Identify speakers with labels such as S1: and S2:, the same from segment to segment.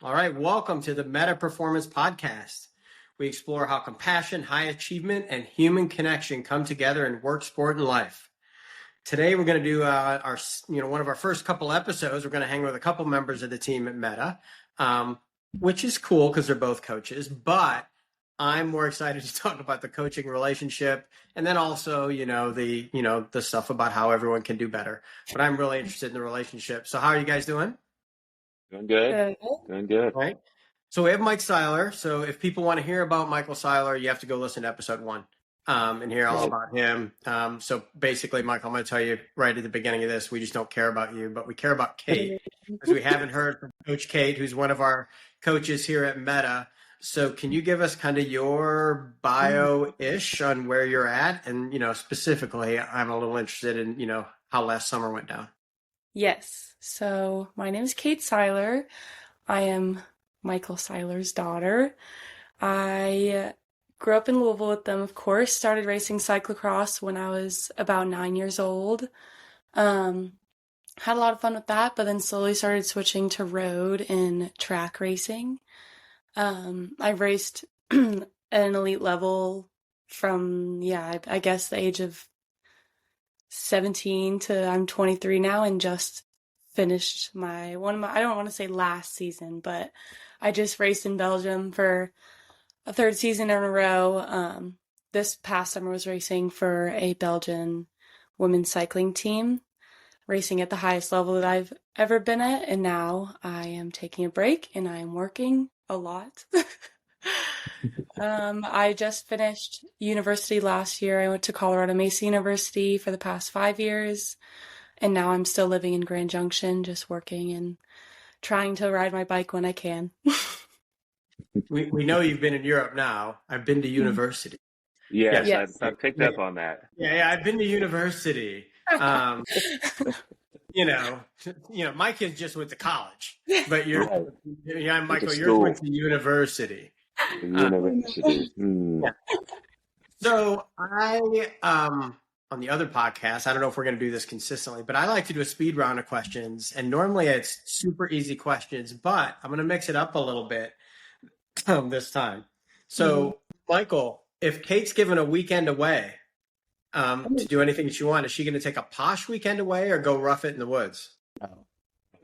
S1: All right, welcome to the Metta Performance Podcast. We explore how compassion, high achievement, and human connection come together in work, sport, and life. Today, we're going to do one of our first couple episodes. We're going to hang with a couple members of the team at Metta, which is cool because they're both coaches. But I'm more excited to talk about the coaching relationship, and then also, the stuff about how everyone can do better. But I'm really interested in the relationship. So, how are you guys doing?
S2: Doing good. Doing good.
S1: Right. So we have Mike Seiler. So if people want to hear about Michael Seiler, you have to go listen to episode 1 and hear all about him. So basically, Michael, I'm going to tell you right at the beginning of this, we just don't care about you, but we care about Kate because we haven't heard from Coach Kate, who's one of our coaches here at Metta. So can you give us kind of your bio-ish on where you're at? And, specifically, I'm a little interested in, how last summer went down.
S3: Yes. So my name is Kate Seiler. I am Michael Seiler's daughter. I grew up in Louisville with them, of course. Started racing cyclocross when I was about 9 years old. Had a lot of fun with that, but then slowly started switching to road and track racing. I raced at an elite level from, I guess the age of 17 to I'm 23 now, and just finished I don't want to say last season, but I just raced in Belgium for a third season in a row. This past summer was racing for a Belgian women's cycling team, racing at the highest level that I've ever been at, and now I am taking a break and I am working a lot. I just finished university last year. I went to Colorado Mesa University for the past 5 years, and now I'm still living in Grand Junction, just working and trying to ride my bike when I can.
S1: We know you've been in Europe now. I've been to university.
S2: Yes. I picked up on that.
S1: Yeah, I've been to university. My kids just went to college, but Michael, yours went to university. Yeah. So on the other podcast, I don't know if we're going to do this consistently, but I like to do a speed round of questions, and normally it's super easy questions, but I'm going to mix it up a little bit this time. So, Michael, if Kate's given a weekend away to do anything that she wants, is she going to take a posh weekend away or go rough it in the woods?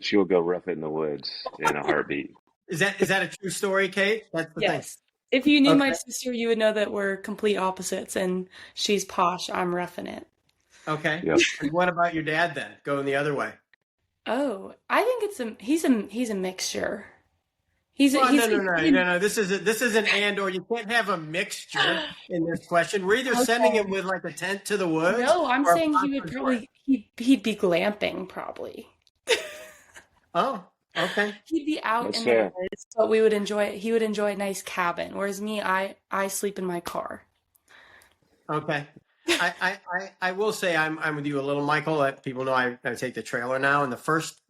S2: She'll go rough it in the woods in a heartbeat.
S1: Is that a true story, Kate? That's the thing.
S3: If you knew my sister, you would know that we're complete opposites, and she's posh, I'm roughing it. Okay.
S2: Yep.
S1: And what about your dad then? Going the other way?
S3: Oh, I think he's a mixture.
S1: No. This is an and or. You can't have a mixture in this question. We're either sending him with like a tent to the woods.
S3: No, I'm saying he'd be glamping probably.
S1: Oh, okay.
S3: He'd be out in the woods, but he would enjoy a nice cabin. Whereas me, I sleep in my car.
S1: Okay. I will say I'm with you a little, Michael. People know I take the trailer now. And the first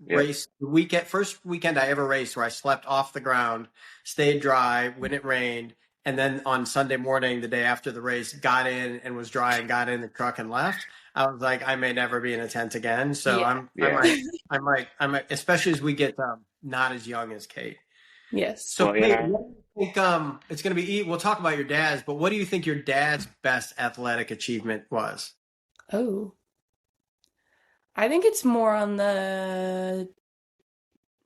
S1: first weekend I ever raced where I slept off the ground, stayed dry when it rained, and then on Sunday morning, the day after the race, got in and was dry and got in the truck and left. I was like, I may never be in a tent again. So I might, especially as we get not as young as Kate.
S3: Yes.
S1: So Kate, what do you think it's going to be? We'll talk about your dad's, but what do you think your dad's best athletic achievement was?
S3: Oh, I think it's more on the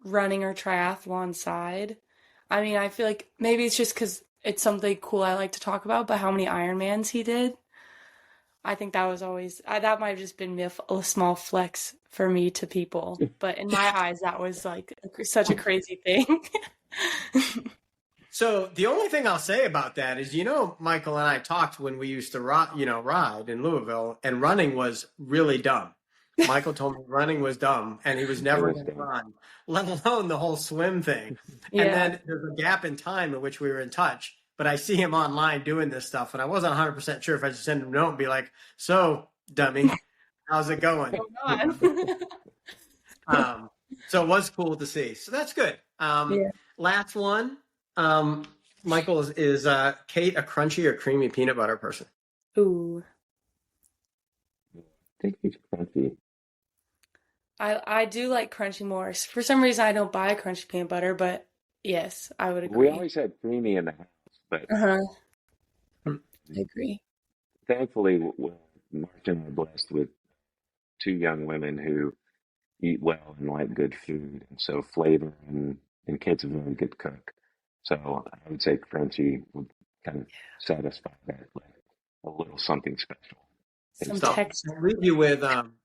S3: running or triathlon side. I mean, I feel like maybe it's just because it's something cool I like to talk about, but how many Ironmans he did. I think that was always, that might have just been a small flex for me to people. But in my eyes, that was like such a crazy thing.
S1: So the only thing I'll say about that is, Michael and I talked when we used to ride in Louisville, and running was really dumb. Michael told me running was dumb, and he was never going to run, let alone the whole swim thing. Yeah. And then there's a gap in time in which we were in touch. But I see him online doing this stuff, and I wasn't 100% sure if I should send him a note and be like, "So, dummy, how's it going?" So it was cool to see. So that's good. Last one, Michael, is Kate a crunchy or creamy peanut butter person?
S3: Ooh,
S2: I think he's crunchy.
S3: I do like crunchy more. For some reason, I don't buy crunchy peanut butter, but Yes, I would
S2: We
S3: agree.
S2: always had creamy in the house, but
S3: Uh-huh.
S1: Hmm.
S3: I agree.
S2: thankfully, Marcia and I are blessed with two young women who eat well and like good food, and so flavor and Kate's a very good cook. So I would say crunchy would kind of satisfy that, like a little something special.
S3: Some
S1: So
S3: text.
S1: I'll leave you with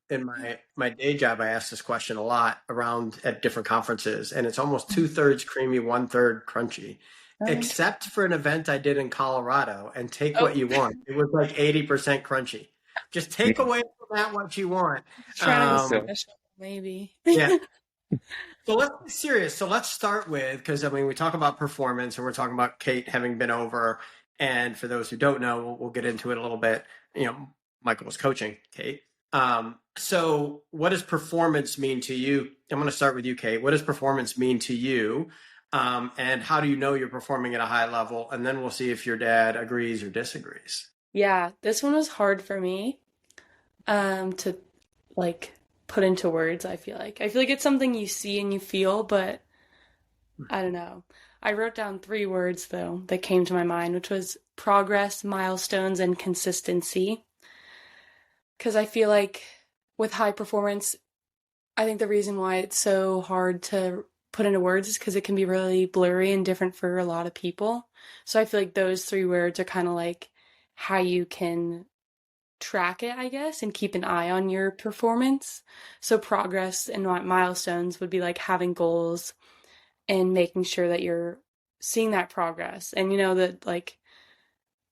S1: in my day job, I ask this question a lot around at different conferences, and it's almost 2/3 creamy, 1/3 crunchy,
S3: Oh,
S1: except for an event I did in Colorado. And take
S3: oh,
S1: what you want. It was like 80% crunchy. Just take
S2: Mm.
S1: away from that what you want.
S3: trying to be
S2: Okay.
S3: special, maybe.
S1: Yeah. So let's be serious. So let's start with, because I mean, we talk about performance and we're talking about Kate having been over. And for those who don't know, we'll get into it a little bit. Michael was coaching Kate. So what does performance mean to you? I'm going to start with you, Kate. What does performance mean to you? And how do you know you're performing at a high level? And then we'll see if your dad agrees or disagrees.
S3: Yeah, this one was hard for me to like put into words, I feel like. I feel like it's something you see and you feel, but I don't know. I wrote down 3 words though that came to my mind, which was progress, milestones, and consistency. Because I feel like with high performance, I think the reason why it's so hard to put into words is because it can be really blurry and different for a lot of people. So I feel like those 3 words are kind of like how you can track it, I guess, and keep an eye on your performance. So progress and milestones would be like having goals and making sure that you're seeing that progress. And that like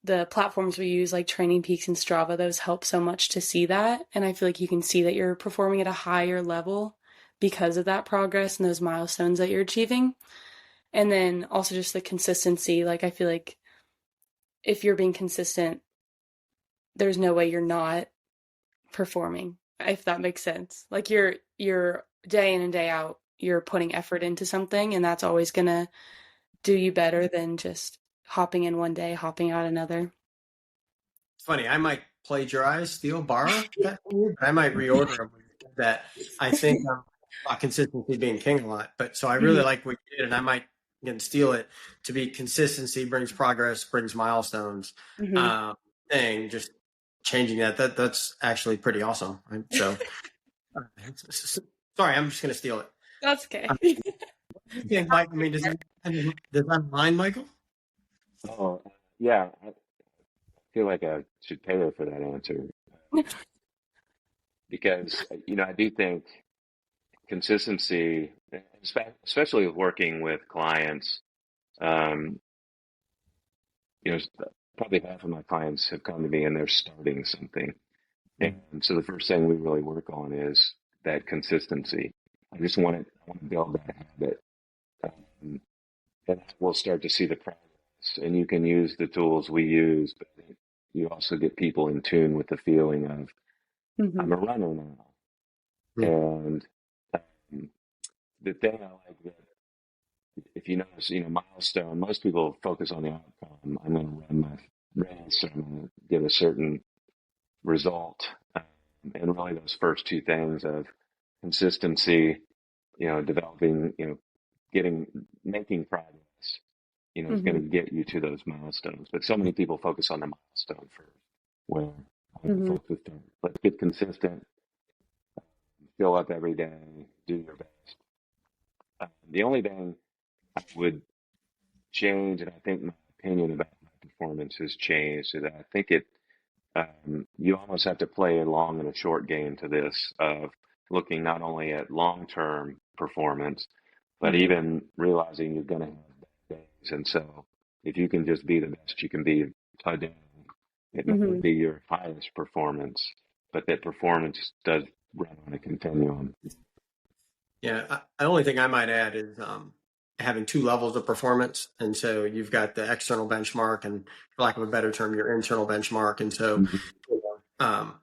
S3: the platforms we use like Training Peaks and Strava, those help so much to see that. And I feel like you can see that you're performing at a higher level because of that progress and those milestones that you're achieving. And then also just the consistency. Like I feel like if you're being consistent, there's no way you're not performing, if that makes sense. Like you're day in and day out, you're putting effort into something, and that's always gonna do you better than just hopping in one day, hopping out another.
S1: It's funny. I might borrow that from you, but I might reorder them. That I think about consistency being king a lot. But so I really
S3: Mhm.
S1: like what you did, and I might again steal it to be consistency brings progress, brings milestones.
S3: Mhm.
S1: Um, just changing that's actually pretty awesome. Right? So sorry, I'm just gonna steal it.
S3: That's okay.
S1: Yeah, Mike. I mean, does that align, Michael?
S2: Oh, yeah. I feel like I should pay her for that answer because, I do think consistency, especially with working with clients, um, you know, probably half of my clients have come to me and they're starting something. And so the first thing we really work on is that consistency. I want to build that habit. Um, and we'll start to see the progress. And you can use the tools we use, but you also get people in tune with the feeling of, I'm
S3: Mhm.
S2: a runner now.
S1: Hmm.
S2: And um, the thing I like that, if you notice, milestone, most people focus on the outcome. I'm going to run my race, or I'm going to get a certain result. And really those first two things of consistency, developing, making progress, is going to
S3: Mhm.
S2: get you to those milestones. But so many people focus on the milestone first, where I would
S3: Mhm.
S2: focus on, let's get consistent, show up every day, do your best. The only thing I would change, and I think my opinion about my performance has changed, is that I think you almost have to play a long and a short game to this of looking not only at long-term performance, but
S3: Mhm.
S2: even realizing you're going to have bad days. And so if you can just be the best you can be today, it may not
S3: Mhm.
S2: be your highest performance, but that performance does run on a continuum.
S1: Yeah, the only thing I might add is having two levels of performance. And so you've got the external benchmark and, for lack of a better term, your internal benchmark. And so,
S2: Mhm.
S1: um,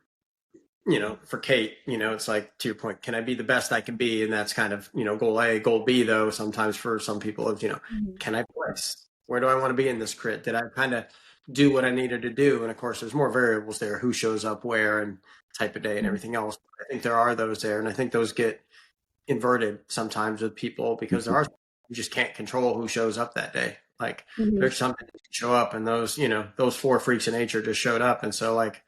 S1: for Kate, it's like, to your point, can I be the best I can be? And that's kind of, goal A. Goal B, though, sometimes for some people is,
S3: Mhm.
S1: can I place? Where do I want to be in this crit? Did I kind of do what I needed to do? And of course, there's more variables there, who shows up where and type of day and everything else. I think there are those there. And I think those get inverted sometimes with people because there are you just can't control who shows up that day. Like
S3: Mhm.
S1: there's something that can show up, and those, those four freaks of nature just showed up. And so like,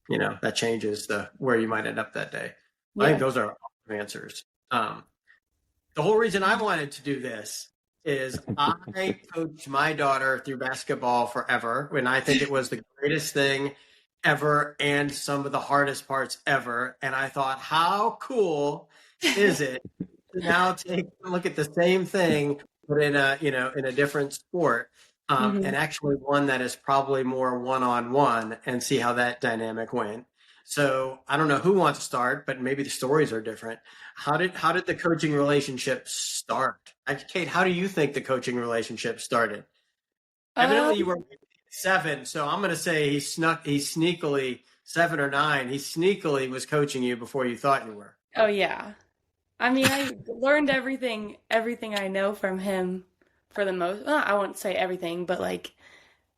S1: that changes where you might end up that day. I think
S3: Yeah.
S1: those are awesome answers. The whole reason I wanted to do this is I coached my daughter through basketball forever, and I think it was the greatest thing ever and some of the hardest parts ever. And I thought, how cool is it to now take a look at the same thing, but in a different sport,
S3: Mhm.
S1: and actually one that is probably more one-on-one, and see how that dynamic went. So I don't know who wants to start, but maybe the stories are different. How did the coaching relationship start? Kate, how do you think the coaching relationship started? Evidently, you were 7, so I'm going to say he sneakily 7 or 9. He sneakily was coaching you before you thought you were.
S3: Oh yeah. I mean, I learned everything I know from him for the most. Well, I won't say everything, but like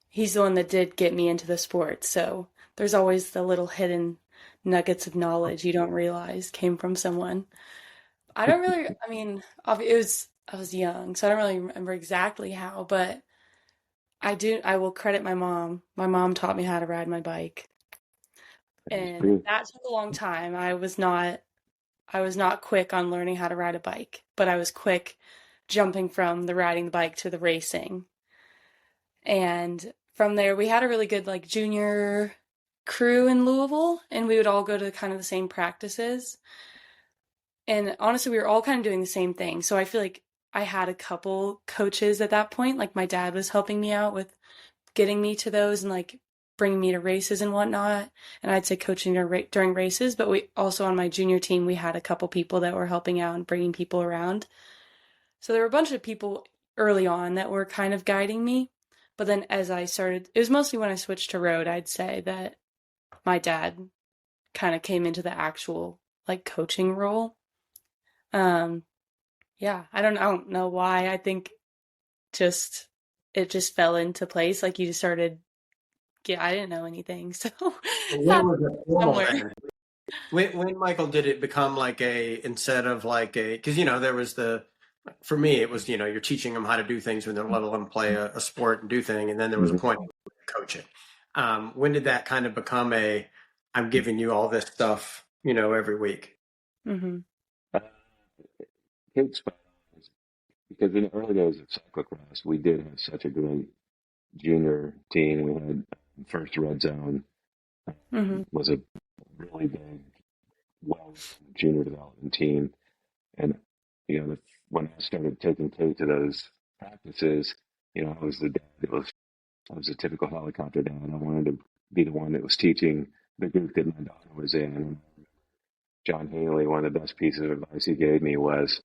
S3: he's the one that did get me into the sport. So there's always the little hidden nuggets of knowledge you don't realize came from someone. I don't really, I mean, I was young, so I don't really remember exactly how, but I will credit my mom. My mom taught me how to ride my bike. And that took a long time. I was not quick on learning how to ride a bike, but I was quick jumping from the riding the bike to the racing. And from there, we had a really good like junior crew in Louisville, and we would all go to kind of the same practices. And honestly, we were all kind of doing the same thing. So I feel like I had a couple coaches at that point. Like my dad was helping me out with getting me to those and like bringing me to races and whatnot. And I'd say coaching during races, but we also on my junior team, we had a couple people that were helping out and bringing people around. So there were a bunch of people early on that were kind of guiding me. But then as I started, it was mostly when I switched to road, I'd say that my dad kind of came into the actual like coaching role. Yeah, I don't know why. I think it just fell into place. Like you just started, yeah, I didn't know anything. So
S1: When was it formal
S3: somewhere.
S1: then? When Michael, did it become like instead of like because there was for me it was you're teaching them how to do things when they're let them play a sport and do thing, and then there was a point of coaching. When did that kind of become I'm giving you all this stuff every week?
S3: Mm-hmm.
S2: Kate's spot on, because in the early days of cyclocross, we did have such a great junior team. We had first Red Zone was a really big, well junior development team, and when I started taking Kate to those practices, I was the dad I was a typical helicopter dad. I wanted to be the one that was teaching the group that my daughter was in. And John Haley, one of the best pieces of advice he gave me was,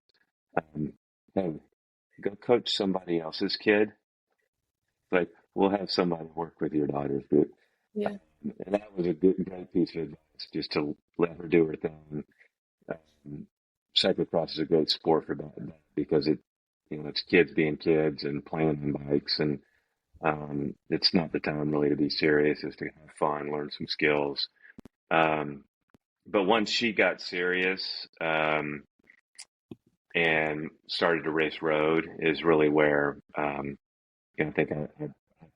S2: hey, go coach somebody else's kid. Like, we'll have somebody work with your daughter's group.
S3: Yeah.
S2: And that was a great piece of advice, just to let her do her thing. Cyclocross is a great sport for that because it's kids being kids and playing on bikes, and it's not the time really to be serious. It's to have fun, learn some skills. But once she got serious and started to race road is really where I think I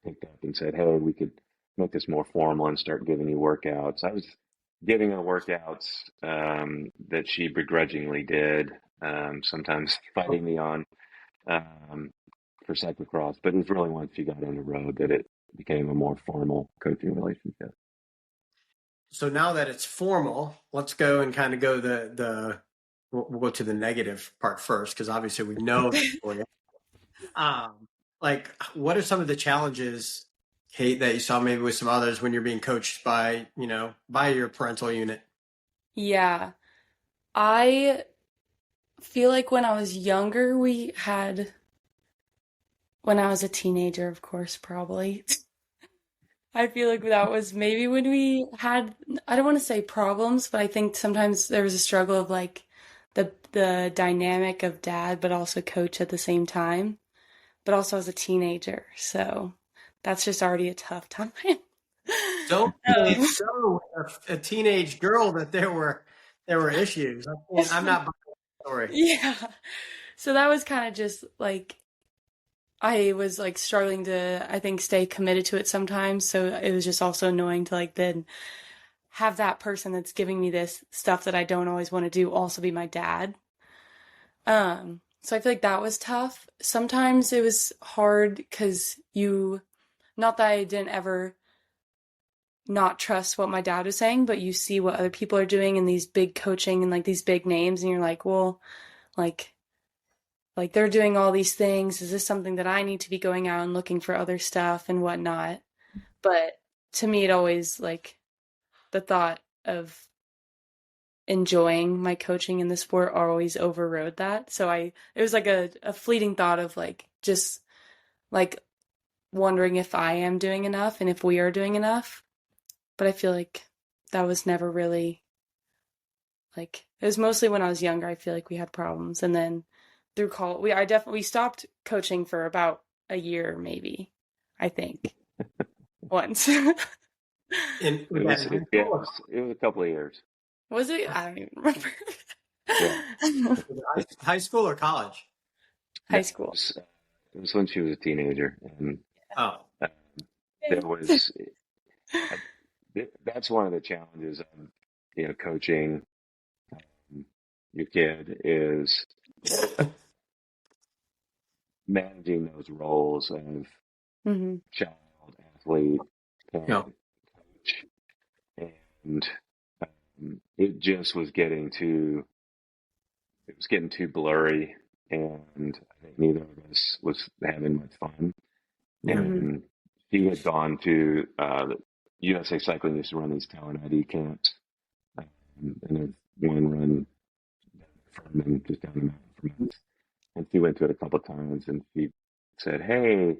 S2: picked up and said, hey, we could make this more formal and start giving you workouts. I was giving her workouts that she begrudgingly did, sometimes fighting me on for cyclocross. But it was really once she got on the road that it became a more formal coaching relationship.
S1: So now that it's formal, let's go and kind of go we'll go to the negative part first, because obviously we know that for you. Like, what are some of the challenges, Kate, that you saw maybe with some others when you're being coached by your parental unit?
S3: Yeah. I feel like when I was younger, when I was a teenager, of course, probably. I feel like that was maybe when we had, I don't want to say problems, but I think sometimes there was a struggle of like the dynamic of dad, but also coach at the same time, but also as a teenager. So that's just already a tough time.
S1: Don't say so, a teenage girl, that there were issues. I'm not buying the story.
S3: Yeah. So that was kind of just like, I was like struggling to, I think, stay committed to it sometimes. So it was just also annoying to like then have that person that's giving me this stuff that I don't always want to do also be my dad. So I feel like that was tough. Sometimes it was hard because not that I didn't ever not trust what my dad was saying, but you see what other people are doing in these big coaching and like these big names, and you're like, well, like they're doing all these things. Is this something that I need to be going out and looking for other stuff and whatnot? But to me, it always like the thought of enjoying my coaching in the sport always overrode that. So it was like a fleeting thought of like just like wondering if I am doing enough and if we are doing enough. But I feel like that was never really like, it was mostly when I was younger. I feel like we had problems, and then through college, we stopped coaching for about a year, maybe. I think once.
S2: It was a couple of years.
S3: Was it? I don't even remember.
S2: Yeah.
S1: High school or college?
S3: High school.
S2: It was when she was a teenager, and
S1: Oh,
S2: there was. That's one of the challenges of coaching your kid is managing those roles of child, athlete, parent, coach, and it just was getting too blurry, and I think neither of us was having much fun. And he had gone to the USA Cycling used to run these talent ID camps, and there's one run from just down the mountain from us. And she went to it a couple of times, and she said, "Hey,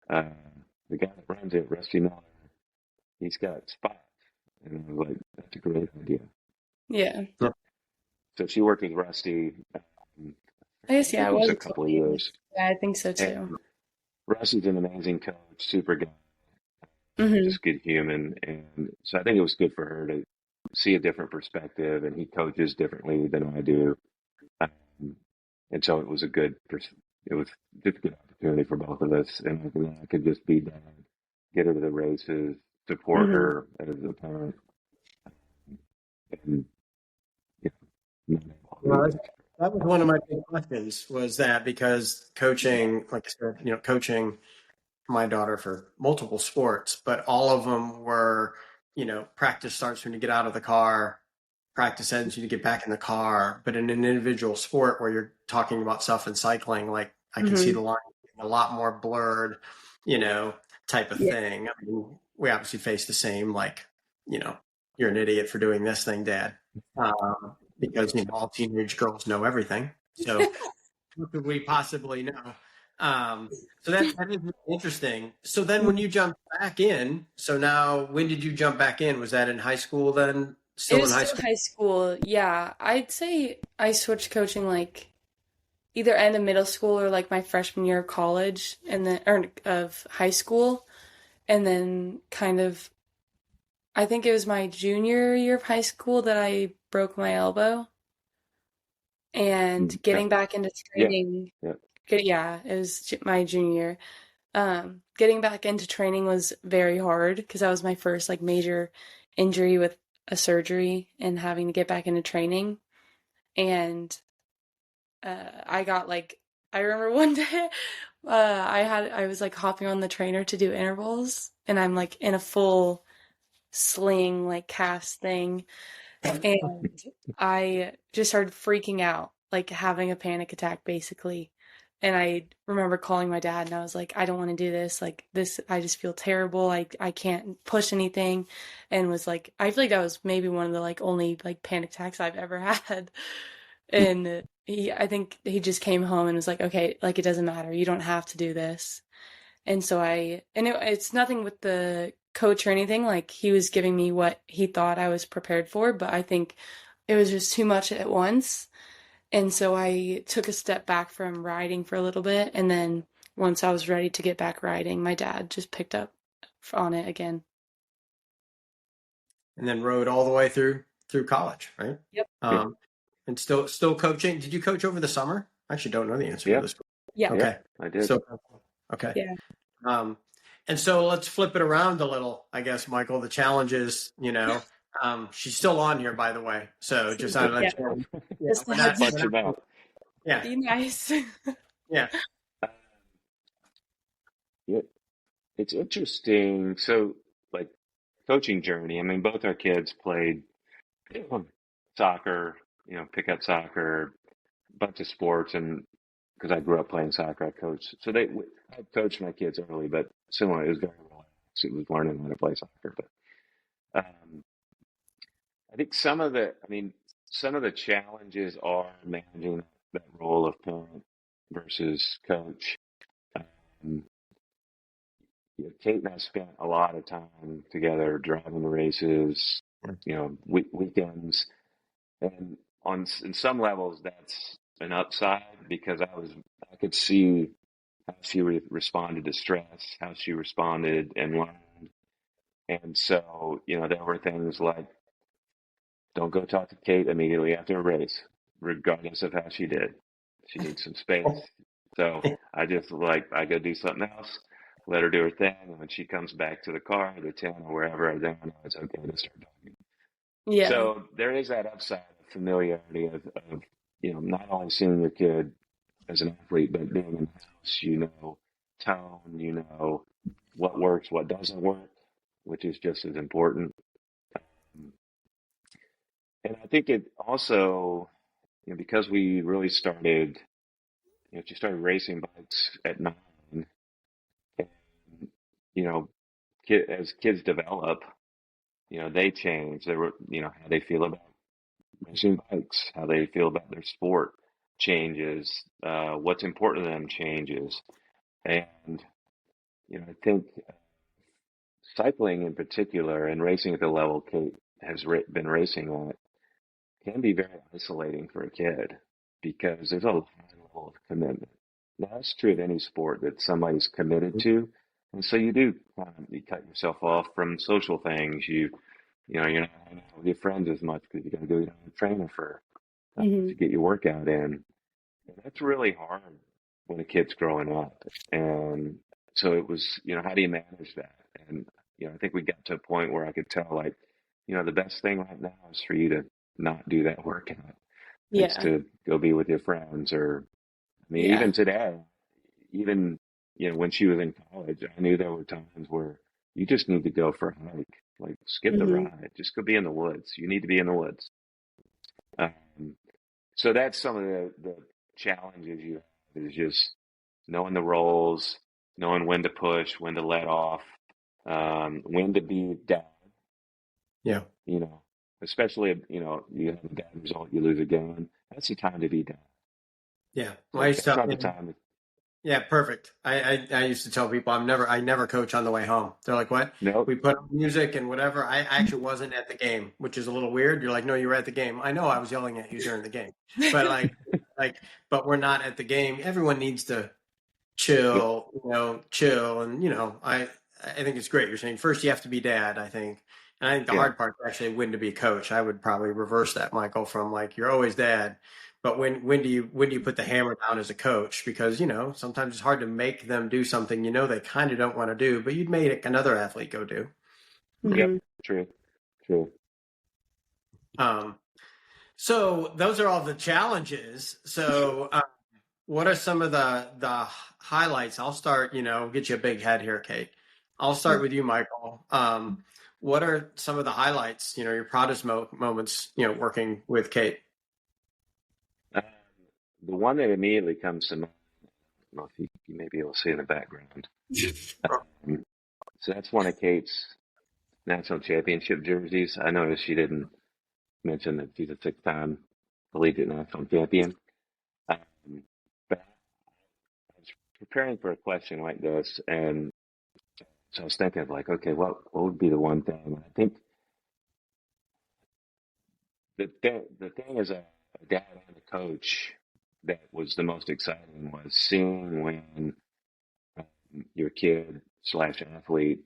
S2: the guy that runs it, Rusty Miller, he's got spots." And I was like, "That's a great idea."
S3: Yeah.
S2: So she worked with Rusty.
S3: I guess, yeah,
S2: it was a couple of years.
S3: Yeah, I think so too.
S2: And Rusty's an amazing coach, super guy, just good human. And so I think it was good for her to see a different perspective, and he coaches differently than I do. And so it was just a good opportunity for both of us. And I could just be dad, get her to the races, support her as a parent. And,
S1: well, that was one of my big questions, was that because coaching, like I said, coaching my daughter for multiple sports, but all of them were, practice starts when you get out of the car, practice ends when you get back in the car. But in an individual sport where you're talking about stuff in cycling, like I can see the line a lot more blurred, type of thing. I mean, we obviously face the same, like, you're an idiot for doing this thing, Dad. Because all teenage girls know everything. So what could we possibly know? So that is really interesting. So then when you jumped back in, so now when did you jump back in? Was that in high school then?
S3: It was still high school. Yeah. I'd say I switched coaching like either end of middle school or like my freshman year of college or of high school. And then kind of, I think it was my junior year of high school that I broke my elbow, and getting back into training. Yeah, it was my junior year. Getting back into training was very hard because that was my first like major injury with a surgery and having to get back into training. And I got like, I remember one day I was like hopping on the trainer to do intervals, and I'm like in a full sling like cast thing, and I just started freaking out, like having a panic attack basically. And I remember calling my dad, and I was like, I don't want to do this. Like this, I just feel terrible. I can't push anything. And was like, I feel like that was maybe one of the like only like panic attacks I've ever had. And I think he just came home and was like, okay, like it doesn't matter. You don't have to do this. And so it's nothing with the coach or anything. Like he was giving me what he thought I was prepared for, but I think it was just too much at once. And so I took a step back from riding for a little bit. And then once I was ready to get back riding, my dad just picked up on it again.
S1: And then rode all the way through college, right?
S3: Yep.
S1: And still coaching. Did you coach over the summer? I actually don't know the answer
S2: Yeah.
S1: to this.
S3: Yeah.
S1: Okay.
S2: I did.
S1: So, okay.
S3: Yeah.
S1: And so let's flip it around a little, I guess, Michael. The challenge is, she's still on here, by the way. So just out of let you know. Yeah,
S3: Just
S1: we're
S3: a
S1: not,
S3: heads
S2: Bunch
S1: we're
S2: of
S1: not-
S2: out.
S1: yeah,
S3: Be nice.
S1: yeah.
S2: Yeah, it's interesting. So, like, coaching journey. I mean, both our kids played soccer, pickup soccer, a bunch of sports, and because I grew up playing soccer, I coached. So I coached my kids early, but similar, it was very relaxed. It was learning how to play soccer. But I think some of the challenges are managing that role of parent versus coach. Um, Kate and I spent a lot of time together driving races, weekends, and in some levels that's an upside because I could see how she responded to stress, how she responded and learned, and so there were things like don't go talk to Kate immediately after a race, regardless of how she did. She needs some space. So I just I go do something else, let her do her thing, and when she comes back to the car, the tent, or wherever, then I know it's okay to start talking.
S3: Yeah.
S2: So there is that upside of familiarity of not only seeing your kid as an athlete, but being in the house, tone, what works, what doesn't work, which is just as important. And I think it also, because we really started, she started racing bikes at 9, and, as kids develop, they change. They were, how they feel about racing bikes, how they feel about their sport changes, what's important to them changes. And, I think cycling in particular and racing at the level Kate has been racing at can be very isolating for a kid because there's a high level of commitment. Now, that's true of any sport that somebody's committed to. And so you do you cut yourself off from social things. You're not hanging out with your friends as much because you got to go to a trainer to get your workout in. And that's really hard when a kid's growing up. And so it was, how do you manage that? And, I think we got to a point where I could tell, the best thing right now is for you to not do that workout. It's
S3: Yeah.
S2: to go be with your friends even today, even, when she was in college, I knew there were times where you just need to go for a hike, skip the ride, just go be in the woods. You need to be in the woods. So that's some of the challenges you have is just knowing the roles, knowing when to push, when to let off, when to be down.
S1: Yeah.
S2: Especially if, you have a bad result, you lose a game. That's the time to be down.
S1: Yeah.
S2: So that's not the time.
S1: Yeah, perfect. I used to tell people I never coach on the way home. They're like, what?
S2: Nope.
S1: We put on music and whatever. I actually wasn't at the game, which is a little weird. You're like, no, you were at the game. I know I was yelling at you during the game, but but we're not at the game. Everyone needs to chill, chill. And, I think it's great. You're saying first you have to be dad, I think. And I think the hard part is actually when to be coach. I would probably reverse that, Michael, from you're always dad. But when do you put the hammer down as a coach? Because, sometimes it's hard to make them do something, they kind of don't want to do, but you'd make another athlete go do.
S2: Yep. True.
S1: So those are all the challenges. So what are some of the highlights? I'll start, get you a big head here, Kate. I'll start with you, Michael. What are some of the highlights, your proudest moments, working with Kate?
S2: The one that immediately comes to mind, I don't know if you may be able to see in the background. So that's one of Kate's national championship jerseys. I noticed she didn't mention that she's a 6-time collegiate national champion. But I was preparing for a question like this, and so I was thinking of okay, what would be the one thing? And I think the thing as a dad and a coach that was the most exciting was seeing when your kid / athlete,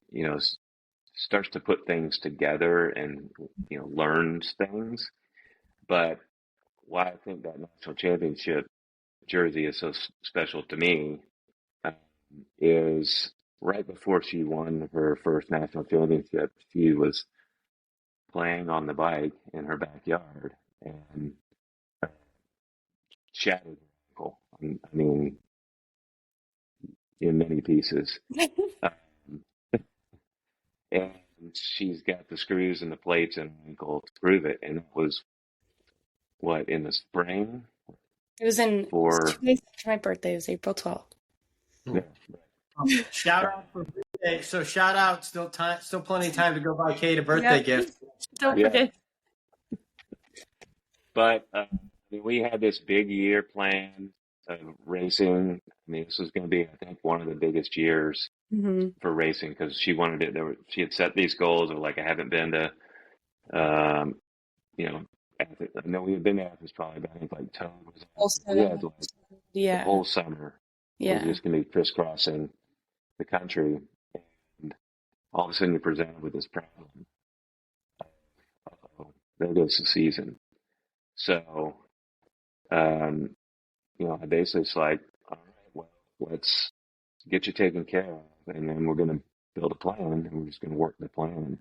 S2: starts to put things together and, learns things. But why I think that national championship jersey is so special to me is right before she won her first national championship, she was playing on the bike in her backyard and shattered her ankle. I mean, in many pieces. Um, and she's got the screws and the plates in her ankle to prove it. And it was what, in the spring
S3: It was 2
S2: for
S3: days after my birthday. It was April 12th.
S2: yeah,
S1: Shout out for birthday. So shout out, still plenty of time to go buy Kate a birthday
S3: Yeah.
S1: gift.
S3: Don't
S2: yeah.
S3: forget.
S2: But I mean, we had this big year planned of racing. I mean, this was going to be, I think, one of the biggest years
S3: Hmm.
S2: for racing because she wanted it. She had set these goals of like, I haven't been to, you know, Athens. I know we had been to Athens probably, but I think like Toad was.
S3: Also,
S2: We had like the
S3: yeah.
S2: whole summer. We're
S3: Yeah.
S2: just going to be crisscrossing the country, and all of a sudden you're presented with this problem. Uh-oh, there goes the season. So, I basically was like, all right, well, let's get you taken care of, and then we're going to build a plan, and we're just going to work the plan.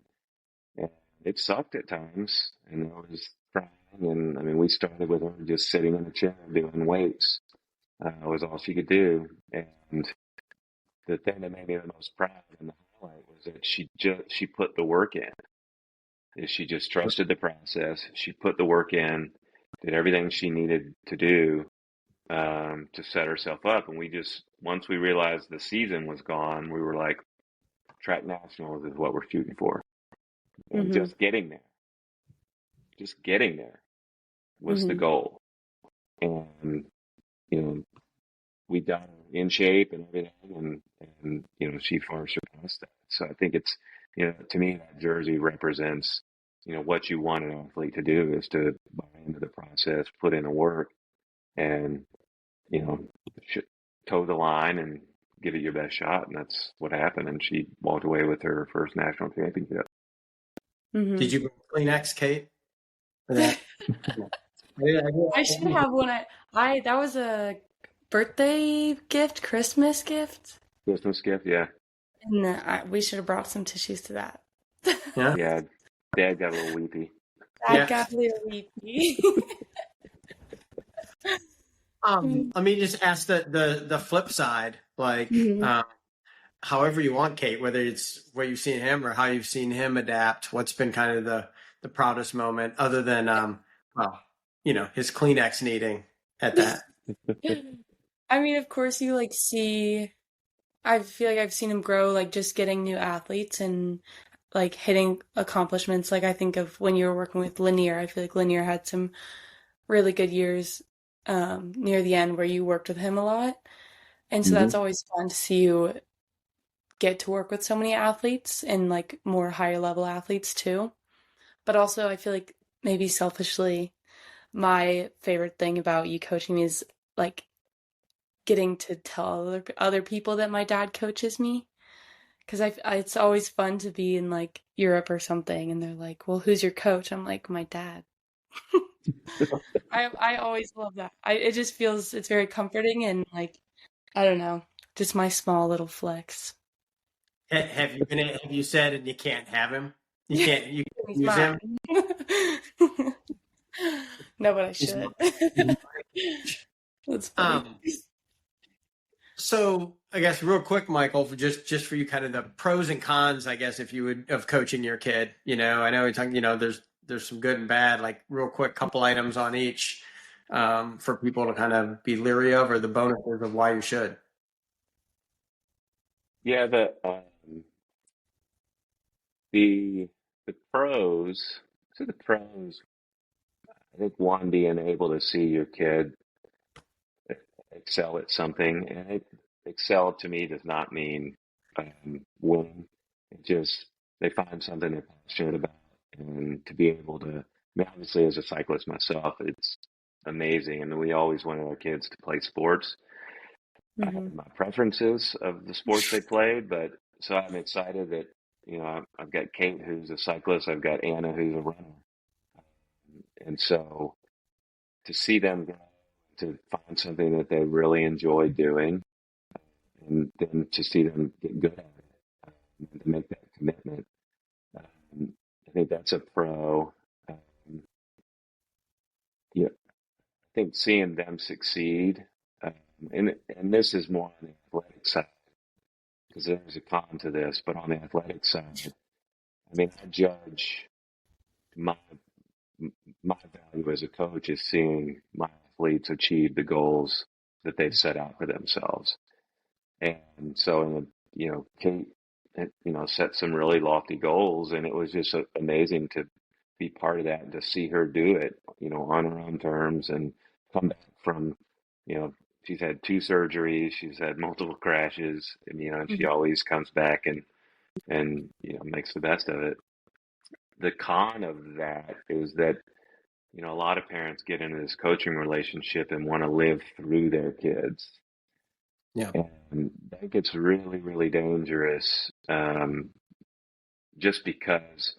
S2: And it sucked at times, and I was crying, and I mean, we started with her just sitting in a chair doing weights. Was all she could do, and the thing that made me the most proud and the highlight was that she put the work in. Is she just trusted the process? She put the work in, did everything she needed to do to set herself up. And once we realized the season was gone, we were like, track nationals is what we're shooting for. And
S3: Hmm.
S2: just getting there was the goal. And, we got her in shape and everything. And she far surpassed that. So I think it's, to me, that jersey represents, what you want an athlete to do is to buy into the process, put in the work, and toe the line and give it your best shot. And that's what happened. And she walked away with her first national championship.
S3: Hmm.
S1: Did you bring Kleenex, Kate? For that?
S3: I should have one. That was a birthday gift, Christmas gift,
S2: Christmas gift, yeah.
S3: and we should have brought some tissues to that.
S1: Yeah.
S2: Yeah, Dad got a little weepy.
S3: I got a little weepy.
S1: Let me just ask the flip side, like,
S3: Mhm.
S1: however you want, Kate, whether it's where you've seen him or how you've seen him adapt. What's been kind of the proudest moment, other than his Kleenex needing at that.
S3: I mean, of course, you I feel like I've seen him grow, like just getting new athletes and like hitting accomplishments. Like I think of when you were working with Lanier, I feel like Lanier had some really good years near the end where you worked with him a lot. And so that's always fun to see you get to work with so many athletes and like more higher level athletes too. But also I feel like maybe selfishly, my favorite thing about you coaching is like getting to tell other people that my dad coaches me. Because it's always fun to be in like Europe or something and they're like, well, who's your coach? I'm like, my dad. I always love that. It just feels, it's very comforting and like, I don't know, just my small little flex.
S1: Have you said and you can't have him? You can't
S3: He's
S1: use him?
S3: mine. No, but I should. That's funny.
S1: So I guess real quick, Michael, for just for you, kind of the pros and cons, I guess, if you would, of coaching your kid. I know you're talking, there's some good and bad, like real quick couple items on each for people to kind of be leery of, or the bonuses of why you should.
S2: Yeah, the pros. So the pros, I think one, being able to see your kid excel at something, and excel to me does not mean win. It just, they find something they're passionate about, and to be able to. I mean, obviously, as a cyclist myself, it's amazing, and we always wanted our kids to play sports. I have my preferences of the sports they played, but so I'm excited that I've got Kate, who's a cyclist. I've got Anna, who's a runner, and so to see them grow to find something that they really enjoy doing, and then to see them get good at it, and to make that commitment. I think that's a pro. Um, yeah, I think seeing them succeed, and this is more on the athletic side, because there's a con to this, but on the athletic side, I mean, I judge my my value as a coach is seeing my athletes achieve the goals that they've set out for themselves. And so, Kate, set some really lofty goals, and it was just amazing to be part of that and to see her do it, on her own terms and come back from, she's had 2 surgeries, she's had multiple crashes, and she always comes back and makes the best of it. The con of that is that, a lot of parents get into this coaching relationship and want to live through their kids.
S1: Yeah.
S2: And that gets really, really dangerous, just because,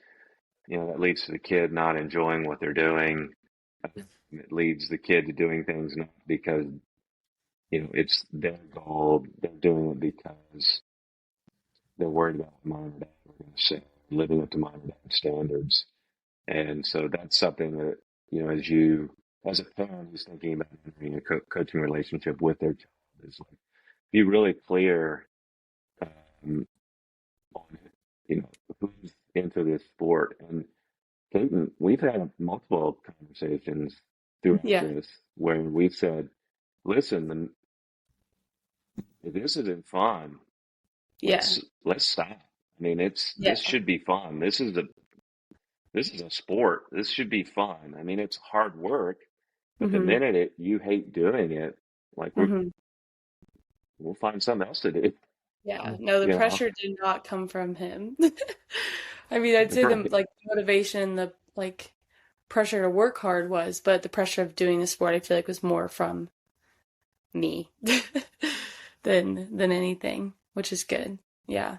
S2: that leads to the kid not enjoying what they're doing. It leads the kid to doing things not because, it's their goal. They're doing it because they're worried about what mom or dad are going to say, living up to mom or dad standards. And so that's something that, as a parent who's thinking about entering a coaching relationship with their child, is like, be really clear on, who's into this sport. And Peyton, we've had multiple conversations throughout this where we've said, listen, if this isn't fun, let's stop. I mean, this should be fun. This is a sport. This should be fun. I mean, it's hard work, but the minute you hate doing it, like we'll find something else to do.
S3: Yeah, no, the pressure did not come from him. I mean, I'd say the motivation, the pressure to work hard was, but the pressure of doing the sport, I feel like was more from me than anything, which is good. Yeah.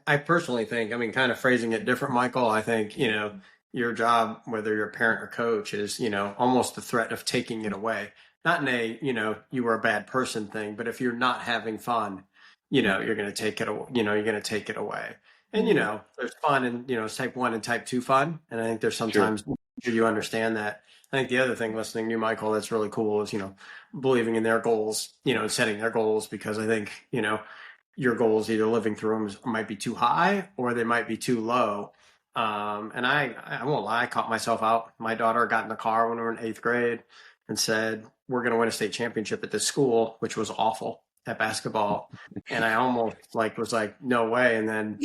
S1: I personally think, kind of phrasing it different, Michael, I think, your job, whether you're a parent or coach, is, almost the threat of taking it away. Not in a, you were a bad person thing, but if you're not having fun, you're going to take it, you're going to take it away. And, there's fun and, it's type 1 and type 2 fun. And I think there's sometimes you understand that. I think the other thing listening to you, Michael, that's really cool is, believing in their goals, and setting their goals, because I think, your goals, either living through them might be too high or they might be too low. And I won't lie, I caught myself out. My daughter got in the car when we were in 8th grade and said, we're going to win a state championship at this school, which was awful at basketball. And I almost was like, no way. And then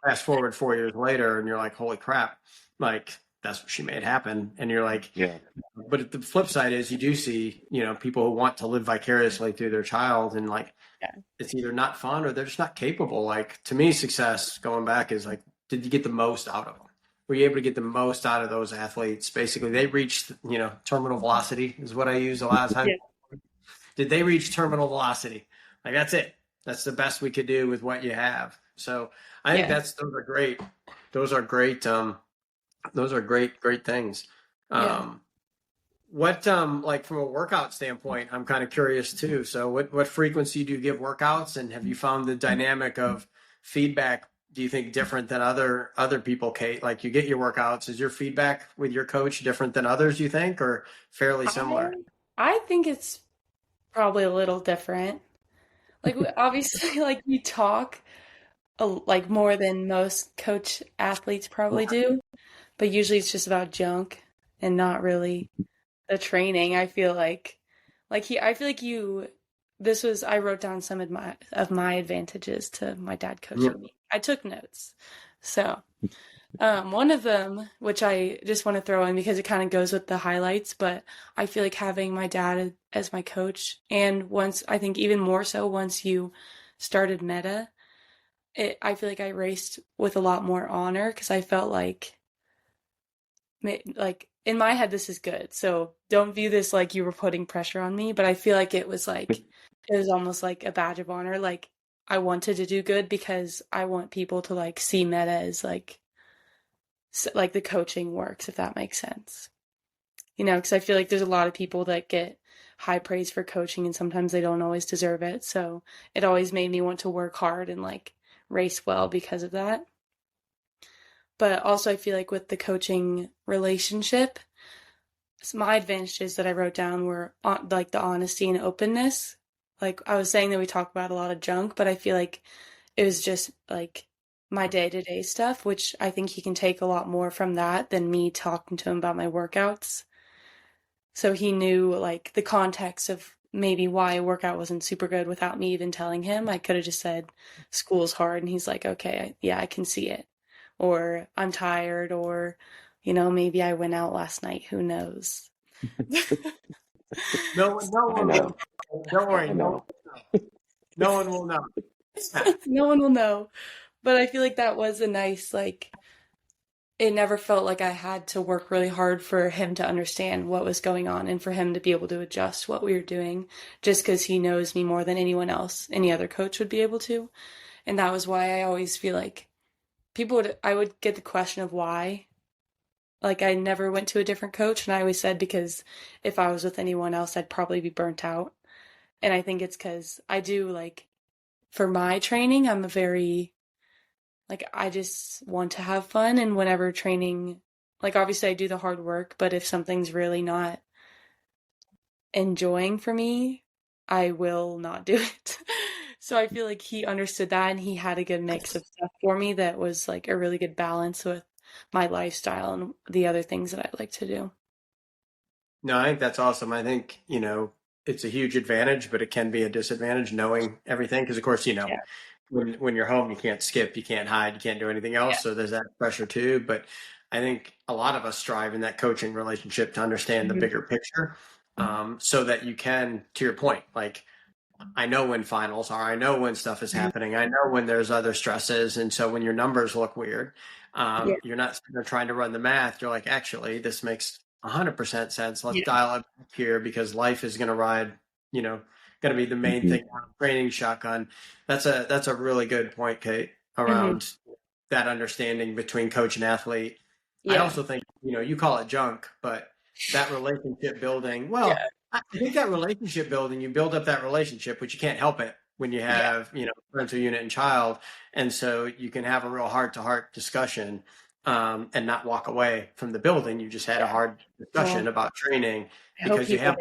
S1: fast forward 4 years later and you're like, holy crap, that's what she made happen. And you're like,
S2: yeah.
S1: But the flip side is you do see, people who want to live vicariously through their child, and it's either not fun or they're just not capable. To me, success going back is did you get the most out of them? Were you able to get the most out of those athletes? Basically, they reached, terminal velocity is what I use a lot of times. Yeah. Did they reach terminal velocity? That's it. That's the best we could do with what you have. So I think those are great. Those are great. Those are great things. What, from a workout standpoint, I'm kind of curious too. So what frequency do you give workouts, and have you found the dynamic of feedback, do you think, different than other people, Kate? You get your workouts, is your feedback with your coach different than others, you think, or fairly similar?
S3: I think it's probably a little different. Obviously, we talk more than most coach athletes probably do, but usually it's just about junk and not really the training. I feel like I wrote down some of my advantages to my dad coaching me. I took notes. So one of them, which I just want to throw in because it kind of goes with the highlights, but I feel like having my dad as my coach, and I think even more so once you started Metta, I feel like I raced with a lot more honor, because I felt like in my head, this is good. So don't view this like you were putting pressure on me, but I feel like it was almost like a badge of honor. I wanted to do good because I want people to see Metta as the coaching works, if that makes sense. Because I feel like there's a lot of people that get high praise for coaching, and sometimes they don't always deserve it. So it always made me want to work hard and like race well because of that. But also I feel like with the coaching relationship, my advantages that I wrote down were like the honesty and openness. Like I was saying that we talk about a lot of junk, but I feel like it was just like my day-to-day stuff, which I think he can take a lot more from that than me talking to him about my workouts. So he knew like the context of maybe why a workout wasn't super good without me even telling him. I could have just said school's hard, and he's like, okay, yeah, I can see it. Or I'm tired, or, maybe I went out last night. Who knows?
S1: No one
S2: I
S1: will. Don't worry.
S2: I know.
S1: No one will know.
S3: No one will know. But I feel like that was a nice, like, it never felt like I had to work really hard for him to understand what was going on and for him to be able to adjust what we were doing, just because he knows me more than anyone else, any other coach would be able to. And that was why I always feel like I would get the question of why. Like I never went to a different coach, and I always said because if I was with anyone else, I'd probably be burnt out. And I think it's because I do like, for my training, I'm a very, like, I just want to have fun. And whenever training, like, obviously I do the hard work, but if something's really not enjoying for me, I will not do it. So I feel like he understood that, and he had a good mix of stuff for me that was like a really good balance with my lifestyle and the other things that I like to do.
S1: No, I think that's awesome. I think, it's a huge advantage, but it can be a disadvantage knowing everything. Because, of course,
S3: Yeah.
S1: when you're home, you can't skip, you can't hide, you can't do anything else.
S3: Yeah.
S1: So there's that pressure too. But I think a lot of us strive in that coaching relationship to understand the bigger picture, so that you can, to your point, like, I know when finals are, I know when stuff is happening, I know when there's other stresses. And so when your numbers look weird,
S3: Yeah.
S1: you're not sitting there trying to run the math. You're like, actually, this makes 100% sense. Let's
S3: Yeah.
S1: dial it back here because life is going to ride, going to be the main thing on training shotgun. That's a really good point, Kate, around that understanding between coach and athlete. I
S3: Yeah.
S1: also think, you call it junk, but that relationship building, well,
S3: Yeah.
S1: I think that relationship building, you build up that relationship, which you can't help it when you have, parental unit and child. And so you can have a real heart-to-heart discussion, and not walk away from the building. You just had a hard discussion about training because you have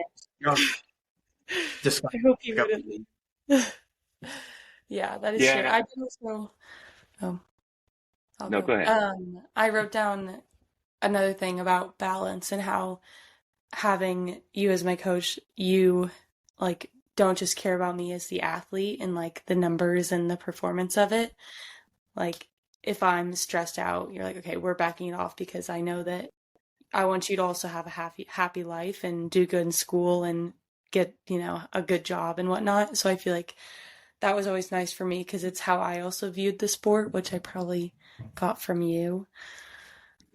S1: discussion.
S3: I hope you wouldn't leave. Yeah, that is true. I did also.
S2: No, go ahead.
S3: I wrote down another thing about balance and how having you as my coach, you like don't just care about me as the athlete and like the numbers and the performance of it. Like if I'm stressed out, you're like, okay, we're backing it off because I know that I want you to also have a happy life and do good in school and get, a good job and whatnot. So I feel like that was always nice for me because it's how I also viewed the sport, which I probably got from you.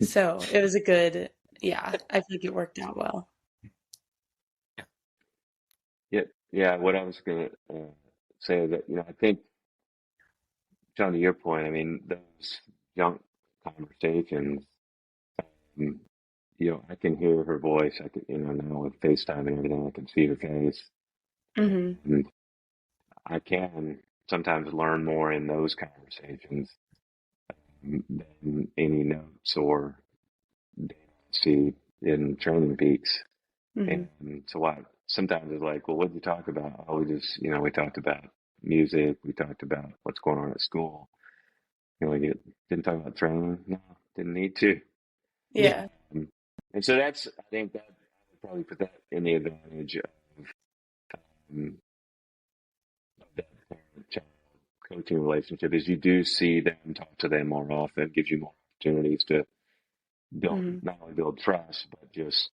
S3: So it was a good, I feel like it worked out well.
S2: Yeah. What I was going to say is that, I think, John, to your point, I mean, those young conversations, um, I can hear her voice. I can, now with FaceTime and everything, I can see her face. And I can sometimes learn more in those conversations than any notes or data I see in Training Peaks. And so sometimes it's like, well, what did you talk about? Oh, we talked about music. We talked about what's going on at school. We didn't talk about training. No, didn't need to.
S3: Yeah.
S2: And so I think that I would probably put that in the advantage of that parent-child coaching relationship is you do see them, talk to them more often, gives you more opportunities to build, not only build trust, but just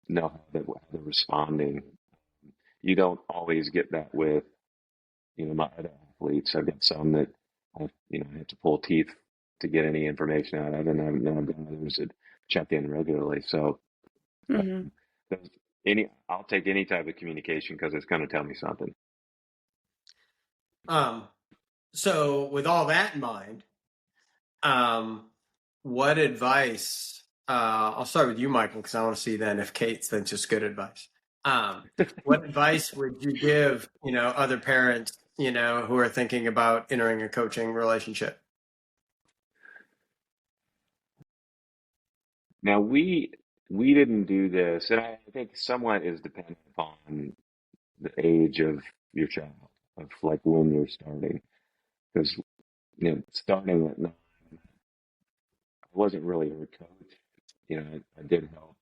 S2: know how they're responding. You don't always get that with, my other athletes. I've got some that I have to pull teeth to get any information out of, and I've got others that check in regularly. So I'll take any type of communication because it's going to tell me something.
S1: So with all that in mind, what advice, I'll start with you, Michael, because I want to see then if Kate thinks it's good advice. Um, what advice would you give, other parents, who are thinking about entering a coaching relationship?
S2: Now we didn't do this, and I think somewhat is dependent upon the age of your child, of like when you're starting. Because starting at 9, I wasn't really her coach. I did help,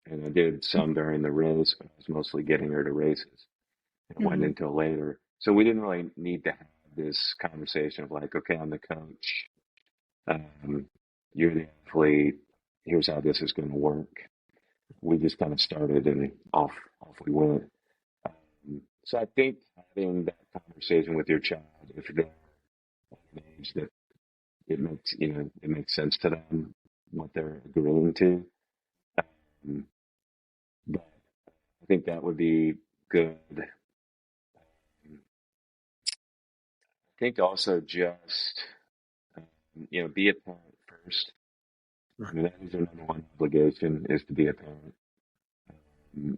S2: and I did some during the race, but I was mostly getting her to races. It wasn't
S3: Mm-hmm.
S2: until later, so we didn't really need to have this conversation of like, okay, I'm the coach, you're the athlete. Here's how this is going to work. We just kind of started, and off we went. So I think having that conversation with your child, if they're at an age that it makes sense to them what they're agreeing to. Um, but I think that would be good. I think also just be a parent first. I mean, that is your number one obligation, is to be a parent. Um,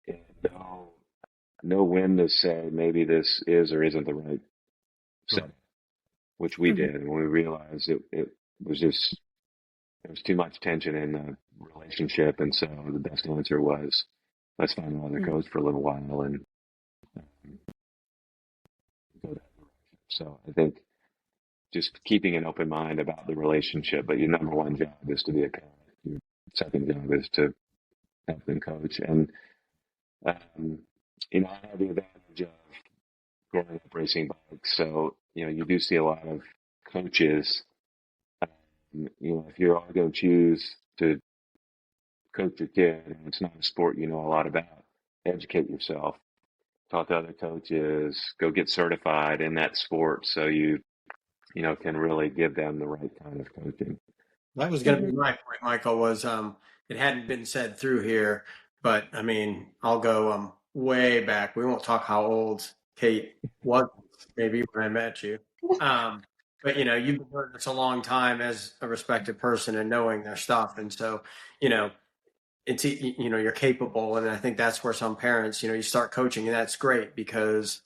S2: and know when to say maybe this is or isn't the right setting, which we
S3: Mm-hmm.
S2: did. And when we realized it was just, there was too much tension in the relationship. And so the best answer was, let's find another
S3: Mm-hmm.
S2: coach for a little while and um, go that direction. So I think just keeping an open mind about the relationship, but your number one job is to be a parent. Your second job is to help them coach. And, um, I have the advantage of growing up racing bikes. So, you do see a lot of coaches. If you're all going to choose to coach your kid and it's not a sport you know a lot about, educate yourself, talk to other coaches, go get certified in that sport so you can really give them the right kind of coaching.
S1: That was going to
S3: Mm-hmm.
S1: be my point, Michael, was it hadn't been said through here, but I mean, I'll go way back. We won't talk how old Kate was, maybe when I met you. Um, but you've been doing this a long time as a respected person and knowing their stuff. And so, you know, it's you're capable, and I think that's where some parents, you start coaching, and that's great because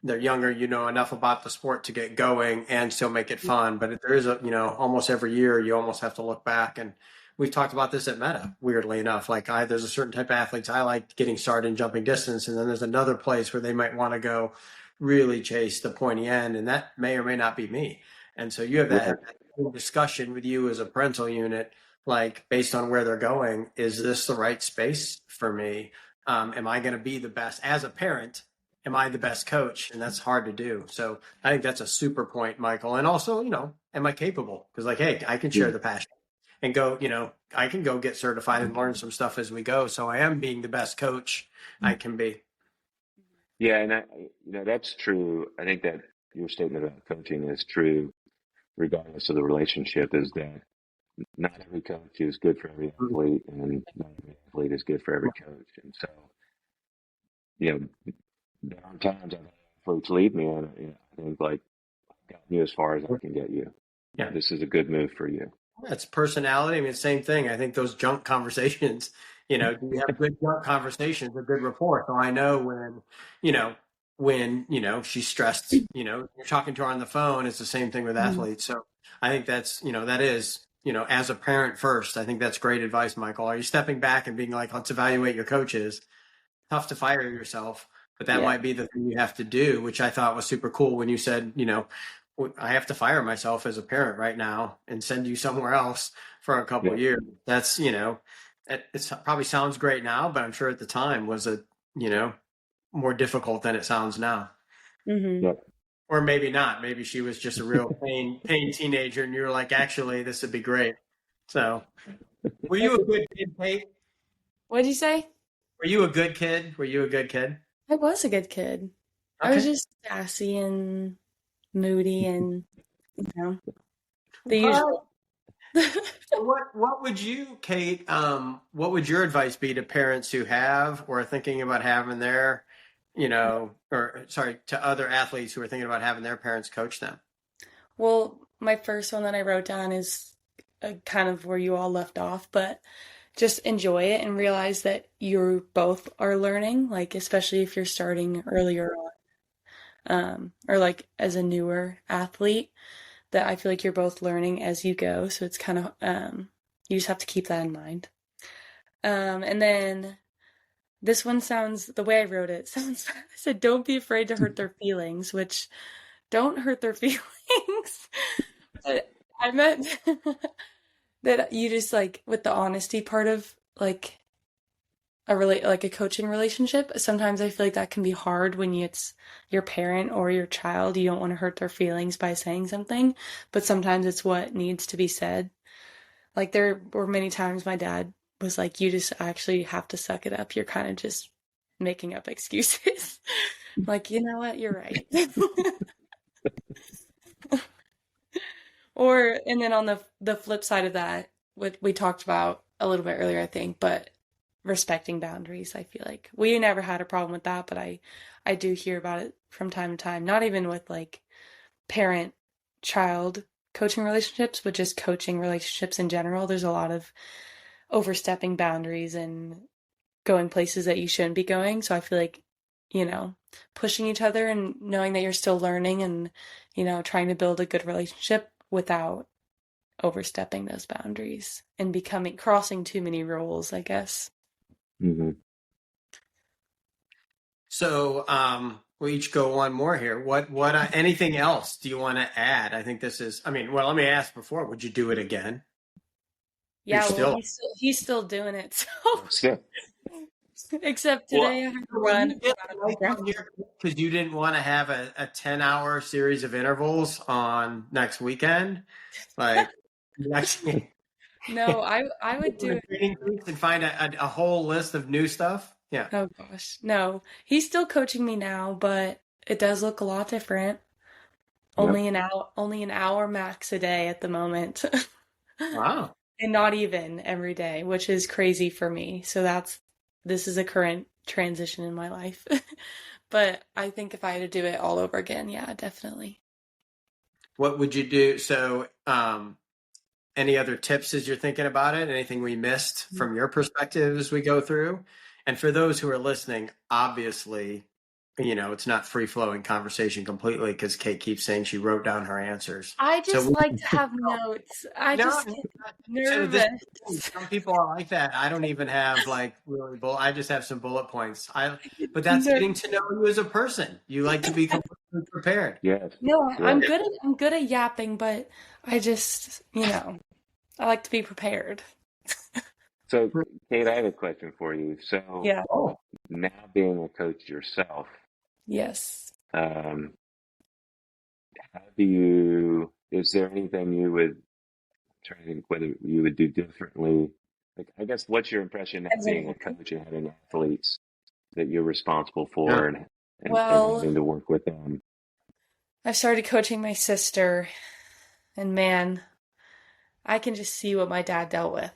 S1: they're younger, enough about the sport to get going and still make it fun. But there is almost every year you almost have to look back. And we've talked about this at Meta, weirdly enough. Like there's a certain type of athletes I like getting started in jumping distance. And then there's another place where they might want to go really chase the pointy end. And that may or may not be me. And so you have
S2: Right.
S1: that discussion with you as a parental unit, like based on where they're going, is this the right space for me? Am I going to be the best as a parent? Am I the best coach? And that's hard to do. So I think that's a super point, Michael. And also, am I capable? Because like, hey, I can share the passion and go, I can go get certified and learn some stuff as we go. So I am being the best coach I can be.
S2: Yeah, and that's true. I think that your statement about coaching is true, regardless of the relationship. Is that not every coach is good for every athlete, and not every athlete is good for every coach. And so, there are times I've had athletes leave me, and I think like, I've gotten you as far as I can get you.
S1: Yeah.
S2: This is a good move for you.
S1: That's personality. I mean, same thing. I think those junk conversations, do you have good junk conversations, a good rapport? So I know when she's stressed, you're talking to her on the phone. It's the same thing with
S3: Mm-hmm.
S1: athletes. So I think that's, that is, as a parent first, I think that's great advice, Michael. Are you stepping back and being like, let's evaluate your coaches? Tough to fire yourself, but that
S3: Yeah.
S1: might be the thing you have to do, which I thought was super cool when you said, I have to fire myself as a parent right now and send you somewhere else for a couple of
S2: Yeah.
S1: years. That's, it probably sounds great now, but I'm sure at the time was more difficult than it sounds now.
S3: Mm-hmm.
S2: Yeah.
S1: Or maybe not. Maybe she was just a real pain teenager and you were like, actually, this would be great. So were you a good kid, Kate?
S3: What'd you say?
S1: Were you a good kid? Were you a good kid?
S3: I was a good kid. I was just sassy and moody and, the usual.
S1: So what would you, Kate? What would your advice be to parents who have or are thinking about having their, or sorry, to other athletes who are thinking about having their parents coach them?
S3: Well, my first one that I wrote down is kind of where you all left off, but just enjoy it and realize that you both are learning, like especially if you're starting earlier on, or like as a newer athlete, that I feel like you're both learning as you go. So it's kind of you just have to keep that in mind. And then this one sounds, the way I wrote it sounds, I said, don't be afraid to hurt their feelings, which don't hurt their feelings. But I meant that you just like with the honesty part of like like a coaching relationship. Sometimes I feel like that can be hard when it's your parent or your child. You don't want to hurt their feelings by saying something, but sometimes it's what needs to be said. Like there were many times my dad was like, you just actually have to suck it up. You're kind of just making up excuses. Like, you know what? You're right. And then on the flip side of that, what we talked about a little bit earlier, I think, but respecting boundaries, I feel like we never had a problem with that, but I do hear about it from time to time, not even with like parent child coaching relationships, but just coaching relationships in general. There's a lot of overstepping boundaries and going places that you shouldn't be going. So I feel like, pushing each other and knowing that you're still learning and, trying to build a good relationship without overstepping those boundaries and crossing too many rules, I guess.
S2: Mm-hmm.
S1: So we'll each go one more here. What anything else do you want to add? I think this is, let me ask before, would you do it again?
S3: Yeah, well, he's still doing it. So except today I have to run.
S1: Because you didn't want to have a 10-hour series of intervals on next weekend. Like,
S3: no, I would do
S1: it and find a whole list of new stuff. Yeah.
S3: Oh gosh. No. He's still coaching me now, but it does look a lot different. Yep. Only an hour max a day at the moment.
S1: Wow.
S3: And not even every day, which is crazy for me. So this is a current transition in my life. But I think if I had to do it all over again, yeah, definitely.
S1: What would you do? So, any other tips as you're thinking about it? Anything we missed from your perspective as we go through? And for those who are listening, obviously, it's not free-flowing conversation completely because Kate keeps saying she wrote down her answers.
S3: I just like to have notes. I just get nervous.
S1: Some people are like that. I don't even have really I just have some bullet points. But that's getting to know you as a person. You like to be completely prepared.
S2: Yes.
S3: No, yeah. I'm good at yapping, but I just, I like to be prepared.
S2: So, Kate, I have a question for you. So,
S3: yeah.
S2: Now being a coach yourself,
S3: yes.
S2: Is there anything you would try to think whether you would do differently? Like, I guess, what's your impression of being a coach and having athletes that you're responsible for and having to work with them?
S3: I started coaching my sister, and man, I can just see what my dad dealt with.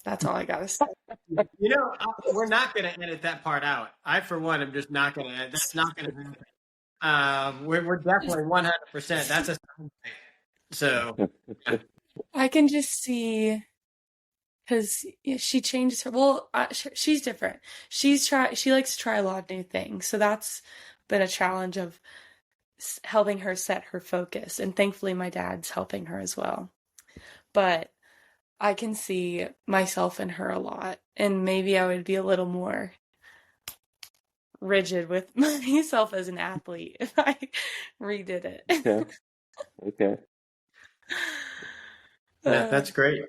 S3: That's all I gotta say.
S1: We're not going to edit that part out. I, for one, am just not going to. That's not going to happen. We're definitely 100%. That's a so.
S3: I can just see because she changes her. Well, she's different. She likes to try a lot of new things. So that's been a challenge of helping her set her focus. And thankfully, my dad's helping her as well. But I can see myself in her a lot, and maybe I would be a little more rigid with myself as an athlete if I redid it.
S2: Okay.
S1: That's great.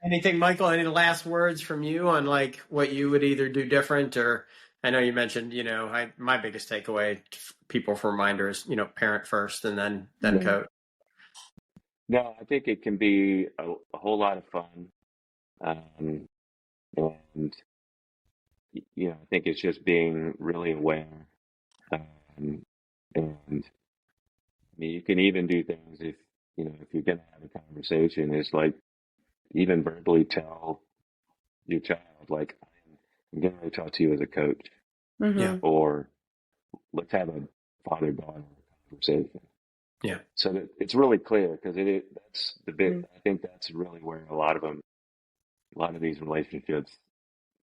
S1: Anything, Michael? Any last words from you on what you would either do different, or I know you mentioned, my biggest takeaway, people for reminders, parent first and then coach.
S2: No, I think it can be a whole lot of fun. And, I think it's just being really aware. And, you can even do things if you're going to have a conversation, is even verbally tell your child, I'm going to talk to you as a coach.
S3: Mm-hmm.
S2: Or let's have a father-daughter conversation.
S1: Yeah.
S2: So that it's really clear, because that's the bit. I think that's really where a lot of them a lot of these relationships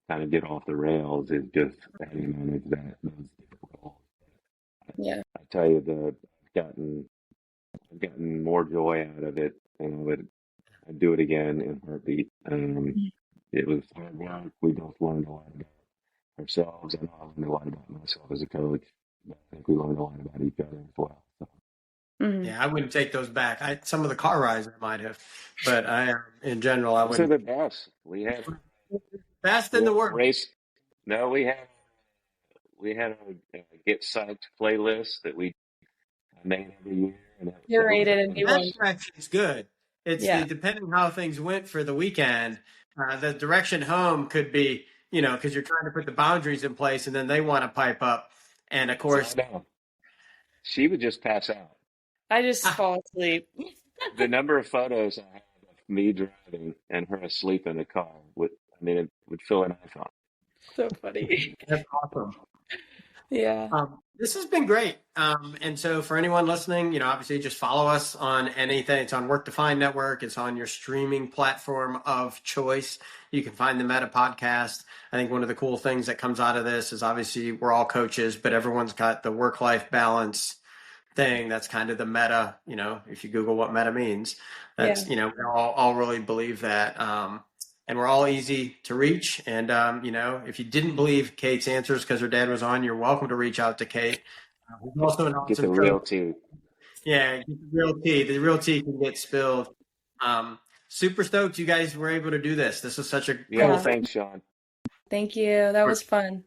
S2: kind of get off the rails is just how you manage those difficult.
S3: Yeah.
S2: I tell you, I've gotten more joy out of it, and I'd do it again in a heartbeat. It was hard work. We both learned a lot about ourselves, and I learned a lot about myself as a coach. But I think we learned a lot about each other as well. So.
S1: Yeah, I wouldn't take those back. Some of the car rides I might have, but in general, I
S2: Those are
S1: wouldn't.
S2: the best.
S1: Best in the world.
S2: Race. No, we had a get psyched playlist that we made every year. And
S3: Curated a new one.
S1: That direction's good. It's depending how things went for the weekend. The direction home could be, because you're trying to put the boundaries in place, and then they want to pipe up, and of course,
S2: she would just pass out.
S3: I just fall asleep.
S2: The number of photos I have of me driving and her asleep in the car it would fill an iPhone.
S3: So funny.
S1: That's awesome.
S3: Yeah.
S1: This has been great. And so for anyone listening, obviously just follow us on anything. It's on Work Defined Network. It's on your streaming platform of choice. You can find the Metta Podcast. I think one of the cool things that comes out of this is obviously we're all coaches, but everyone's got the work-life balance thing. That's kind of the meta, if you Google what meta means, that's, we all really believe that. And we're all easy to reach. And, if you didn't believe Kate's answers because her dad was on, you're welcome to reach out to Kate. Who's also an awesome
S2: get the real tea.
S1: Yeah, get the real tea. The real tea can get spilled. Super stoked you guys were able to do this. This is such a
S2: cool. Thanks, Sean.
S3: Thank you. That was fun.